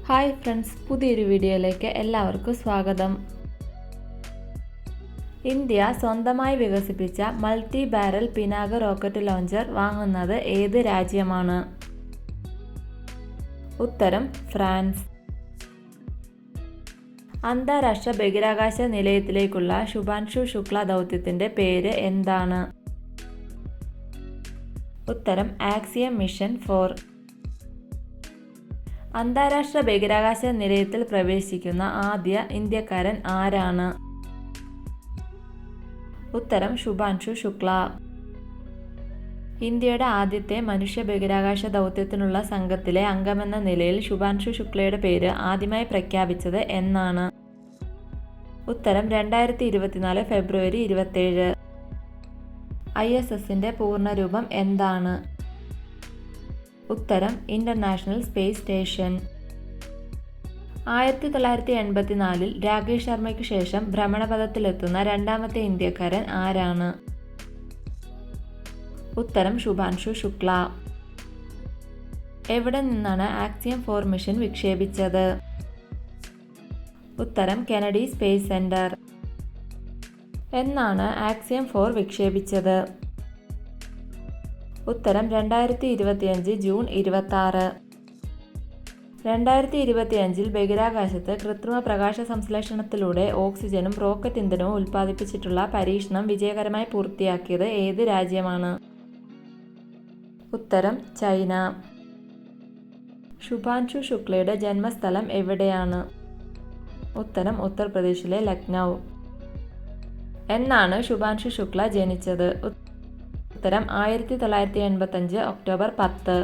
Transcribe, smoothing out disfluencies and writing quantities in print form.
Hi friends, പുതിയൊരു വീഡിയോയിലേക്ക് എല്ലാവർക്കും സ്വാഗതം. ഇന്ത്യ സ്വന്തമായി വികസിപ്പിച്ച multi barrel Pinaka rocket launcher വാങ്ങുന്നത് ഏത് രാജ്യമാണ്? ഉത്തരം ഫ്രാൻസ്. അന്താരാഷ്ട്ര ബഹിരാകാശ നിലയത്തിലേക്കുള്ള ശുഭാൻഷു ശുക്ല ദൗത്യത്തിന്റെ പേര് എന്താണ്? ഉത്തരം ആക്സിയം മിഷൻ 4. അന്താരാഷ്ട്ര ബഹിരാകാശ നിലയത്തിൽ പ്രവേശിക്കുന്ന ആദ്യ ഇന്ത്യക്കാരൻ ആരാണ്? ഉത്തരം ശുഭാൻഷു ശുക്ല. ഇന്ത്യയുടെ ആദ്യത്തെ മനുഷ്യ ബഹിരാകാശ ദൗത്യത്തിനുള്ള സംഘത്തിലെ അംഗമെന്ന നിലയിൽ ശുഭാൻഷു ശുക്ലയുടെ പേര് ആദ്യമായി പ്രഖ്യാപിച്ചത് എന്നാണ്? ഉത്തരം 2024 ഫെബ്രുവരി 27. ISSന്റെ പൂർണ്ണരൂപം എന്താണ്? ഉത്തരം ഇന്റർനാഷണൽ സ്പേസ് സ്റ്റേഷൻ. 1984 രാകേഷ് ശർമ്മയ്ക്ക് ശേഷം ഭ്രമണപഥത്തിലെത്തുന്ന രണ്ടാമത്തെ ഇന്ത്യക്കാരൻ ആരാണ്? ഉത്തരം ശുഭാൻഷു ശുക്ല. എവിടെ നിന്നാണ് ആക്സിയം 4 മിഷൻ വിക്ഷേപിച്ചത്? ഉത്തരം കെനഡി സ്പേസ് സെന്റർ. എന്നാണ് ആക്സിയം 4 വിക്ഷേപിച്ചത്? ഉത്തരം 2025 ജൂൺ 26. 2025 ബഹിരാകാശത്ത് കൃത്രിമ പ്രകാശ സംശ്ലേഷണത്തിലൂടെ ഓക്സിജനും റോക്കറ്റ് ഇന്ധനവും ഉൽപ്പാദിപ്പിച്ചിട്ടുള്ള പരീക്ഷണം വിജയകരമായി പൂർത്തിയാക്കിയത് ഏത് രാജ്യമാണ്? ഉത്തരം ചൈന. ശുഭാൻഷു ശുക്ലയുടെ ജന്മസ്ഥലം എവിടെയാണ്? ഉത്തരം ഉത്തർപ്രദേശിലെ ലക്നൗ. എന്നാണ് ശുഭാൻഷു ശുക്ല ജനിച്ചത്? ഉത്തരം 1985 ഒക്ടോബർ 10.